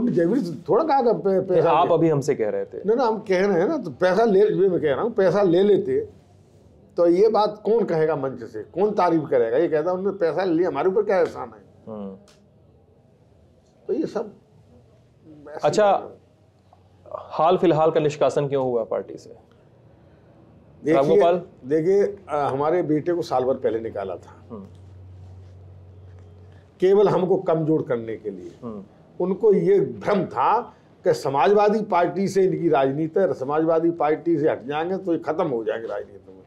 जयवीर थोड़ा कहा पैसा, आप अभी हमसे कह रहे थे। ना, हम कह रहे हैं ना, तो पैसा ले, मैं कह रहा हूँ पैसा ले लेते तो ये बात कौन कहेगा मंच से, कौन तारीफ करेगा? ये कहता उन्होंने पैसा ले लिया, हमारे ऊपर क्या एहसान है। तो ये सब। अच्छा, हाल फिलहाल का निष्कासन क्यों हुआ पार्टी से? देखिए, हमारे बेटे को साल भर पहले निकाला था, केवल हमको कमजोर करने के लिए। उनको ये भ्रम था कि समाजवादी पार्टी से इनकी राजनीति है, समाजवादी पार्टी से हट जाएंगे तो ये खत्म हो जाएंगे राजनीति में।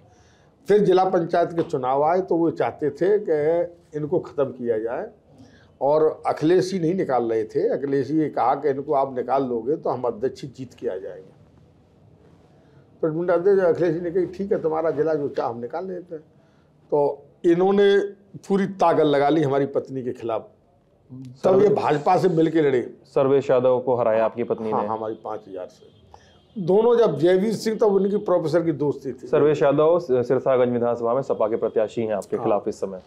फिर जिला पंचायत के चुनाव आए तो वो चाहते थे कि इनको खत्म किया जाए, और अखिलेश ही नहीं निकाल रहे थे। अखिलेश जी ये कहा कि इनको आप निकाल लोगे तो हम अध्यक्ष जीत के आ जाएंगे। अध्यक्ष अखिलेश जी ने कही ठीक है, तुम्हारा जिला जो चाह हम निकाल लेते हैं। तो इन्होंने पूरी ताकत लगा ली हमारी पत्नी के खिलाफ, तब ये भाजपा से मिलके लड़े। सर्वेश यादव को हराया आपकी पत्नी ने? हमारी 5000 से। दोनों, जब जयवीर सिंह तब उनकी प्रोफेसर की दोस्ती थी। सर्वेश यादव सिरसागंज विधानसभा में सपा के प्रत्याशी हैं आपके खिलाफ इस समय।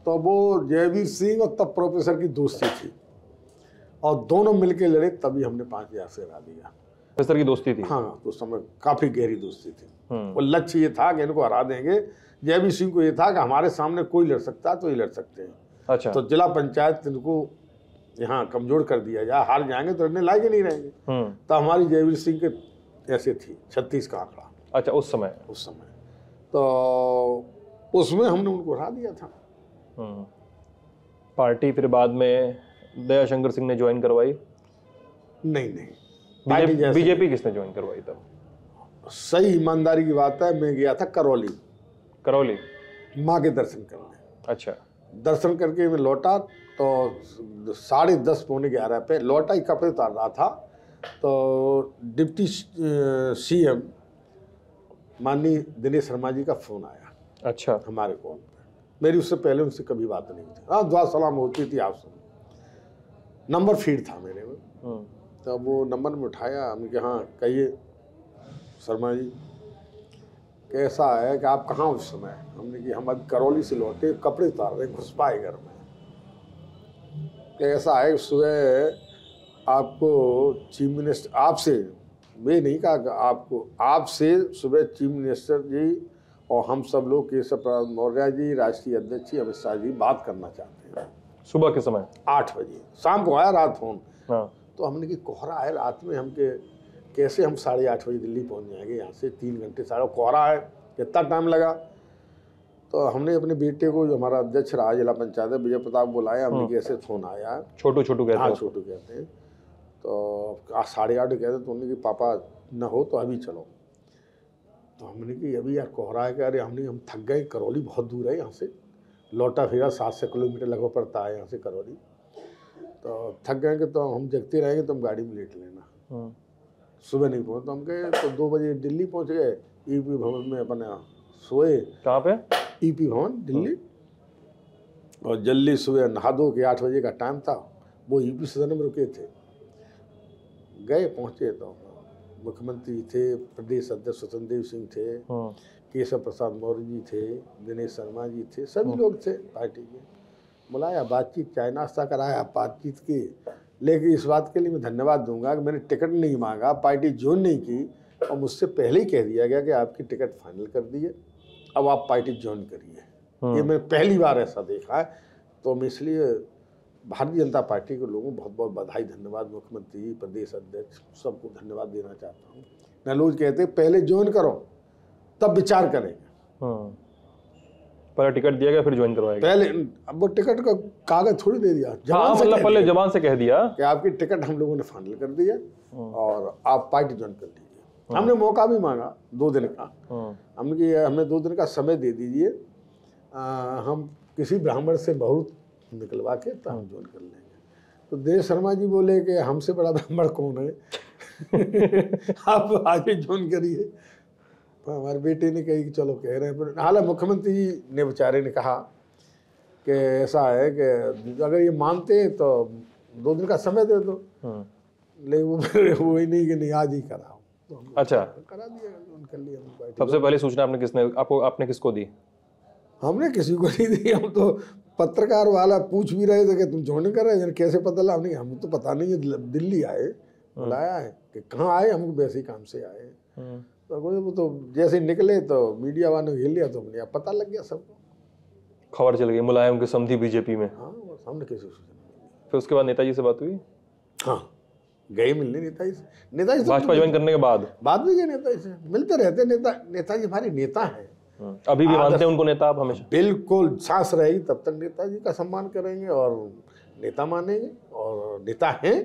तो वो जयवीर सिंह और तब प्रोफेसर की दोस्ती थी, और दोनों मिलके लड़े, तभी हमने 5000 से हरा दिया। प्रोफेसर की दोस्ती थी? हाँ, उस समय काफी गहरी दोस्ती थी। वो लक्ष्य ये था कि इनको हरा देंगे। जयवीर सिंह को ये था कि हमारे सामने कोई लड़ सकता है तो ये लड़ सकते हैं। अच्छा। तो जिला पंचायत इनको यहाँ कमजोर कर दिया जाए, हार जाएंगे तो लड़ने लायक ही नहीं रहेंगे। तो हमारी जयवीर सिंह के ऐसे थी 36 का आंकड़ा। अच्छा, उस समय तो उसमें हमने उनको हरा दिया था। पार्टी फिर बाद में दयाशंकर सिंह ने ज्वाइन करवाई? नहीं, बीजेपी किसने ज्वाइन करवाई तब? सही ईमानदारी की बात है, मैं गया था करौली माँ के दर्शन करने। अच्छा। दर्शन करके मैं लौटा तो 10:30 पौने 11 पे लौटा ही, कपड़े उतार रहा था तो डिप्टी सीएम माननीय दिनेश शर्मा जी का फोन आया। अच्छा। हमारे कॉल पे। मेरी उससे पहले उनसे कभी बात नहीं थी। हाँ, दुआ सलाम होती थी आपसे। नंबर फीड था मेरे में, तो वो नंबर में उठाया, हमने कहा हाँ कहिए शर्मा जी कैसा है कि आप कहाँ उस समय? हमने कि हम अब करौली से लौटे, कपड़े उतार रहे, घुस पाए घर में। कैसा है सुबह आपको चीफ मिनिस्टर, आपसे वे नहीं कहा कि आपको, आपसे सुबह चीफ मिनिस्टर जी और हम सब लोग केशव प्रसाद मौर्य जी, राष्ट्रीय अध्यक्ष जी अमित शाह जी बात करना चाहते हैं। सुबह के समय 8 बजे, शाम को आया रात फोन। हाँ। तो हमने कि कोहरा है रात में, हम के कैसे हम 8:30 बजे दिल्ली पहुंच जाएंगे, यहाँ से 3 घंटे सारा कोहरा है, कितना टाइम लगा। तो हमने अपने बेटे को, जो हमारा अध्यक्ष रहा जिला पंचायत विजय प्रताप, बुलाया। हमने कैसे फोन आया, छोटू कहते हैं। हाँ छोटू कहते हैं। तो 8:30 कहते, तो उन्होंने कि पापा न हो तो अभी चलो। तो हमने कि अभी यार कोहरा है, क्या? अरे हम थक गए, करौली बहुत दूर है यहाँ से, लौटा फिरा 700 किलोमीटर लगभग पड़ता है यहाँ से करौली। तो थक गए कि तो हम जगते रहेंगे, तुम गाड़ी में लेट लेना, सुबह नहीं पहुँच। तो हम गए तो 2 बजे दिल्ली पहुँच गए, ईपी भवन में अपने सोए। कहाँ पे? ईपी भवन दिल्ली। और जल्दी सुबह नहा धो के 8 बजे का टाइम था, वो ईपी सदन में रुके थे। गए पहुँचे तो मुख्यमंत्री थे, प्रदेश अध्यक्ष स्वतंत्र देव सिंह थे, केशव प्रसाद मौर्य जी थे, दिनेश शर्मा जी थे, सभी लोग थे पार्टी के। बुलाया, बातचीत, चाय नाश्ता कराया, बातचीत की। लेकिन इस बात के लिए मैं धन्यवाद दूंगा कि मैंने टिकट नहीं मांगा, पार्टी ज्वाइन नहीं की, और मुझसे पहले ही कह दिया गया कि आपकी टिकट फाइनल कर दी है, अब आप पार्टी ज्वाइन करिए। ये मैंने पहली बार ऐसा देखा है। तो मैं इसलिए भारतीय जनता पार्टी के लोगों को बहुत बहुत बधाई, धन्यवाद, मुख्यमंत्री, प्रदेश अध्यक्ष, सबको धन्यवाद देना चाहता हूँ। नलोज कहते पहले ज्वाइन करो तब विचार करेंगे। पहले टिकट दिया गया फिर ज्वाइन करवाएगा। पहले अब वो टिकट का कागज थोड़ी दे दिया, मतलब पहले जबान से कह दिया कि आपकी टिकट हम लोगों ने फाइनल कर दी है और आप पार्टी ज्वाइन कर लीजिए। हमने मौका भी मांगा 2 दिन का। हमने हमें 2 दिन का समय दे दीजिए, हम किसी ब्राह्मण से बहुत निकलवा के तो हम ज्वाइन कर लेंगे। तो दिनेश शर्मा जी बोले कि हमसे बड़ा ब्राह्मण कौन है आप आगे ज्वाइन करिए। तो हमारे बेटे ने कही कि चलो कह रहे हैं, पर हालांकि मुख्यमंत्री जी ने बेचारे ने कहा कि ऐसा है कि अगर ये मानते हैं तो 2 दिन का समय दे दो, लेकिन वो ही नहीं कि नहीं आज ही कराओ। तो अच्छा, करा दिया, कर लिया। सबसे पहले सूचना आपने किसको दी? हमने किसी को नहीं दी। हम तो पत्रकार वाला पूछ भी रहे थे कि तुम ज्वाइन कर रहे हैं, कैसे पता लगा? नहीं, हम तो पता नहीं है, दिल्ली आए, बुलाया है कि कहाँ आए, हम वैसे ही काम से आए। तो वो तो जैसे निकले तो मीडिया वालों ने घेर लिया, तो हमने पता लग गया सबको, खबर चल गई मुलायम के समधी बीजेपी में। हाँ, हमने किसी सूचना। फिर उसके बाद नेताजी से बात हुई? हाँ, गए मिलने नेताजी से। नेताजी भाजपा ज्वाइन करने के बाद भी गए नेताजी से, मिलते रहते। नेताजी हमारे नेता हैं, अभी भी मानते हैं उनको नेता आप? हमेशा बिल्कुल, सांस रहेगी तब तक नेताजी का सम्मान करेंगे और नेता मानेंगे, और नेता हैं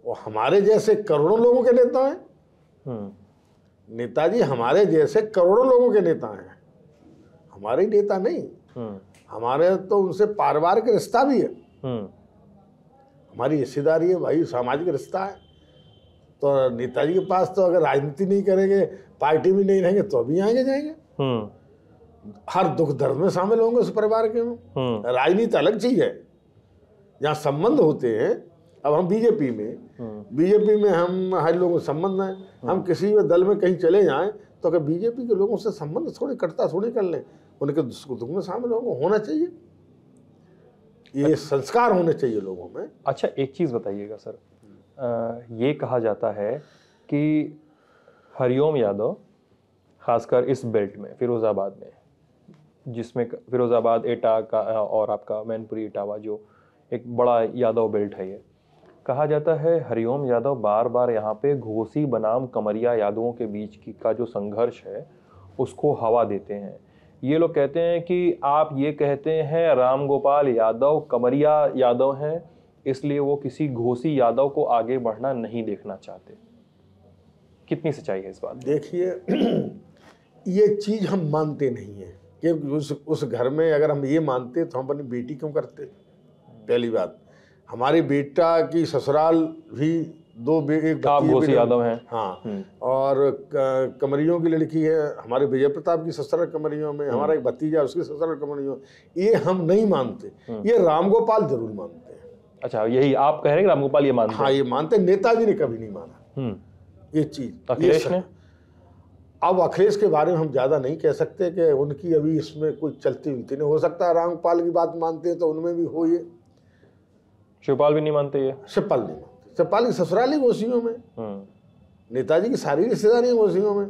वो हमारे जैसे करोड़ों लोगों के नेता हैं। नेताजी हमारे जैसे करोड़ों लोगों के नेता हैं, हमारे नेता नहीं। हमारे तो उनसे पारिवारिक रिश्ता भी है, हमारी हिस्सेदारी है भाई, सामाजिक रिश्ता है। तो नेताजी के पास तो अगर राजनीति नहीं करेंगे, पार्टी में नहीं रहेंगे, तो अभी आएंगे जाएंगे, हर दुख दर्द में शामिल होंगे उस परिवार के में। राजनीति अलग चीज है, जहाँ संबंध होते हैं। अब हम बीजेपी में हम हर लोगों से संबंध हैं। हम किसी भी दल में कहीं चले जाएं तो अगर बीजेपी के लोगों से संबंध थोड़ी कटता थोड़ी कर लें, उनके दुख में शामिल होना चाहिए। ये संस्कार होने चाहिए लोगों में। अच्छा, एक चीज़ बताइएगा सर, ये कहा जाता है कि हरिओम यादव खासकर इस बेल्ट में, फिरोज़ाबाद में, जिसमें फिरोज़ाबाद एटा का और आपका मैनपुरी इटावा जो एक बड़ा यादव बेल्ट है, ये कहा जाता है हरिओम यादव बार बार यहाँ पे घोसी बनाम कमरिया यादवों के बीच का जो संघर्ष है उसको हवा देते हैं। ये लोग कहते हैं कि आप ये कहते हैं राम गोपाल यादव कमरिया यादव हैं, इसलिए वो किसी घोसी यादव को आगे बढ़ना नहीं देखना चाहते। कितनी सच्चाई है इस बात? देखिए, ये चीज़ हम मानते नहीं है कि उस घर में अगर हम ये मानते तो हम अपनी बेटी क्यों करते। पहली बात, हमारी बेटा की ससुराल भी एक घोसी यादव हैं। हाँ, और कमरियों की लड़की है, हमारे विजय प्रताप की ससुराल कमरियों में, हमारा एक भतीजा उसकी ससुराल कमरियों। ये हम नहीं मानते, ये रामगोपाल जरूर मानते हैं। अच्छा, यही आप कह रहे हैं कि रामगोपाल ये मानते हैं? हाँ, ये मानते। नेताजी ने कभी नहीं माना। ये चीज अखिलेश ने, अब अखिलेश के बारे में हम ज़्यादा नहीं कह सकते कि उनकी अभी इसमें कोई चलती मिलती नहीं। हो सकता है रामपाल की बात मानते हैं तो उनमें भी हो ये। शिवपाल भी नहीं मानते ये? शिवपाल नहीं मानते। शिवपाल की ससुराली घोषियों में, नेताजी की सारी रिश्तेदारी घोषियों में,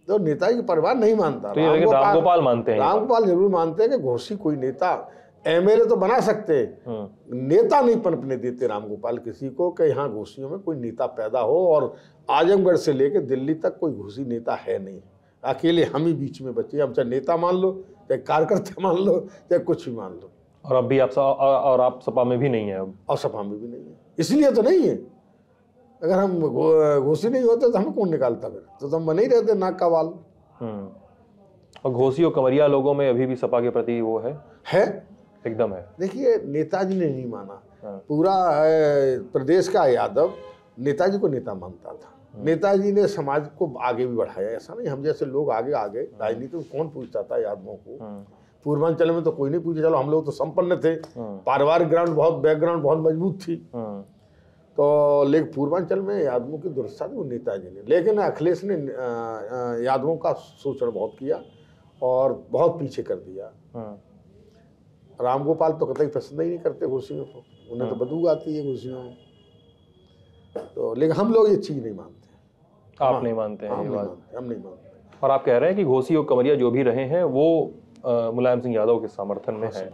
तो नेताजी का परिवार नहीं मानता। तो ये रामगोपाल मानते हैं? रामगोपाल जरूर मानते हैं कि घोषी कोई नेता, एमएलए तो बना सकते, नेता नहीं पनपने देते रामगोपाल किसी को कि यहाँ घोषियों में कोई नेता पैदा हो। और आजमगढ़ से लेकर दिल्ली तक कोई घोषी नेता है नहीं, अकेले हम ही बीच में बचे। हम चाहे नेता मान लो, चाहे कार्यकर्ता मान लो, चाहे कुछ भी मान लो। और अब भी आप सपा में भी नहीं है अब? और सपा में भी नहीं है, इसलिए तो नहीं है। अगर हम घोषी नहीं होते तो हमें कौन निकालता फिर? तो हम बने ही रहते नाक का वाल। और घोषी और कंवरिया लोगों में अभी भी सपा के प्रति वो है एकदम है। देखिए, नेताजी ने नहीं माना, पूरा प्रदेश का यादव नेताजी को नेता मानता था। नेताजी ने समाज को आगे भी बढ़ाया, ऐसा नहीं हम जैसे लोग आगे राजनीति में कौन पूछता था यादवों को? पूर्वांचल में तो कोई नहीं पूछे, चलो हम लोग तो संपन्न थे, पारिवारिक बैकग्राउंड बहुत मजबूत थी, तो लेकिन पूर्वांचल में यादवों की दुर्दशा थी वो नेताजी ने। लेकिन अखिलेश ने यादवों का शोषण बहुत किया और बहुत पीछे कर दिया। रामगोपाल तो कतई पसंद ही नहीं करते घोषियों को, उन्हें तो बदबू आती है घोषियों में। तो लेकिन हम लोग ये चीज नहीं मानते। आप नहीं मानते हैं ये बात? हम नहीं मानते। और आप कह रहे हैं कि घोषी और कंवरिया जो भी रहे हैं वो मुलायम सिंह यादव के समर्थन में है?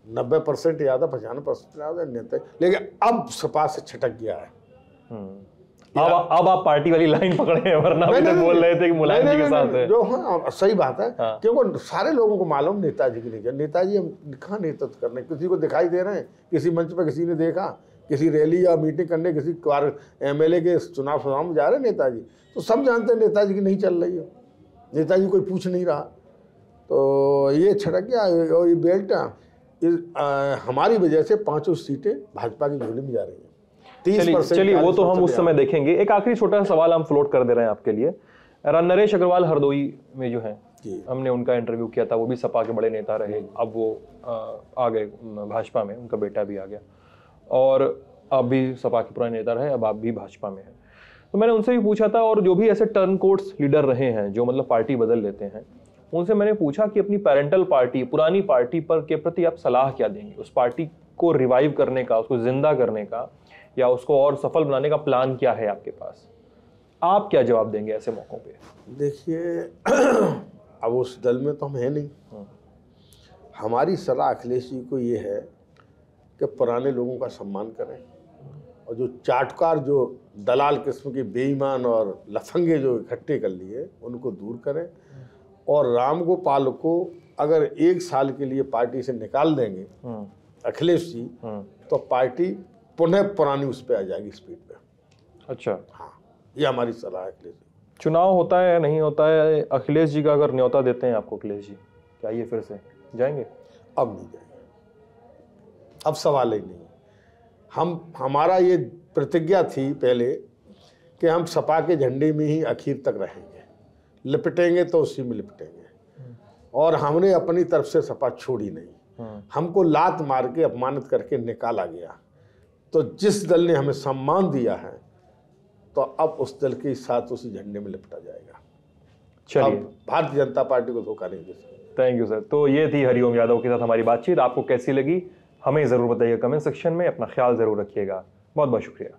90% यादव, 95% यादव नेता, लेकिन अब सपा से छटक गया है। अब आप पार्टी वाली लाइन पकड़े हैं, वरना अभी तक बोल रहे थे कि मुलायम जी के साथ है। जो हाँ सही बात है, क्योंकि सारे लोगों को मालूम नेताजी की नहीं, नेताजी हम कहाँ नेतृत्व करने, किसी को दिखाई दे रहे हैं, किसी मंच पर किसी ने देखा, किसी रैली या मीटिंग करने, किसी एमएलए के चुनाव सभा में जा रहे हैं नेताजी, तो सब जानते हैं नेताजी की नहीं चल रही है, नेताजी कोई पूछ नहीं रहा। तो ये छटक गया और ये बेल्ट हमारी वजह से 5 सीटें भाजपा की झोली में जा रही हैं। 30%। चलिए वो तो हम उस समय देखेंगे। एक आखिरी छोटा सा सवाल हम फ्लोट कर दे रहे हैं आपके लिए। नरेश अग्रवाल हरदोई में जो है, हमने उनका इंटरव्यू किया था, वो भी सपा के बड़े नेता रहे, अब वो आ गए भाजपा में, उनका बेटा भी आ गया, और अब भी सपा के पुराने नेता रहे, अब आप भी भाजपा में हैं। तो मैंने उनसे भी पूछा था, और जो भी ऐसे टर्न कोर्ट्स लीडर रहे हैं जो मतलब पार्टी बदल लेते हैं, उनसे मैंने पूछा कि अपनी पेरेंटल पार्टी, पुरानी पार्टी पर के प्रति आप सलाह क्या देंगे? उस पार्टी को रिवाइव करने का, उसको जिंदा करने का, या उसको और सफल बनाने का प्लान क्या है आपके पास? आप क्या जवाब देंगे ऐसे मौकों पे? देखिए, अब उस दल में तो हम है नहीं। हमारी सलाह अखिलेश जी को ये है कि पुराने लोगों का सम्मान करें, और जो चाटकार, जो दलाल किस्म के बेईमान और लफंगे जो इकट्ठे कर लिए, उनको दूर करें। और रामगोपाल को अगर 1 साल के लिए पार्टी से निकाल देंगे अखिलेश जी, तो पार्टी पुनः पुरानी उस पर आ जाएगी, स्पीड पे। अच्छा, हाँ, ये हमारी सलाह है अखिलेश जी। चुनाव होता है नहीं होता है, अखिलेश जी का अगर न्योता देते हैं आपको अखिलेश जी, क्या ये फिर से जाएंगे? अब नहीं जाएंगे, अब सवाल ही नहीं। हमारा ये प्रतिज्ञा थी पहले कि हम सपा के झंडे में ही आखिर तक रहेंगे, लिपटेंगे तो उसी में लिपटेंगे, और हमने अपनी तरफ से सपा छोड़ी नहीं। हमको लात मार के अपमानित करके निकाला गया, तो जिस दल ने हमें सम्मान दिया है, तो अब उस दल के साथ उसी झंडे में लिपटा जाएगा। चलिए, भारतीय जनता पार्टी को धोखा नहीं दे सकते। Thank you sir. तो ये थी हरिओम यादव के साथ हमारी बातचीत। आपको कैसी लगी हमें ज़रूर बताइएगा कमेंट सेक्शन में। अपना ख्याल ज़रूर रखिएगा। बहुत बहुत शुक्रिया।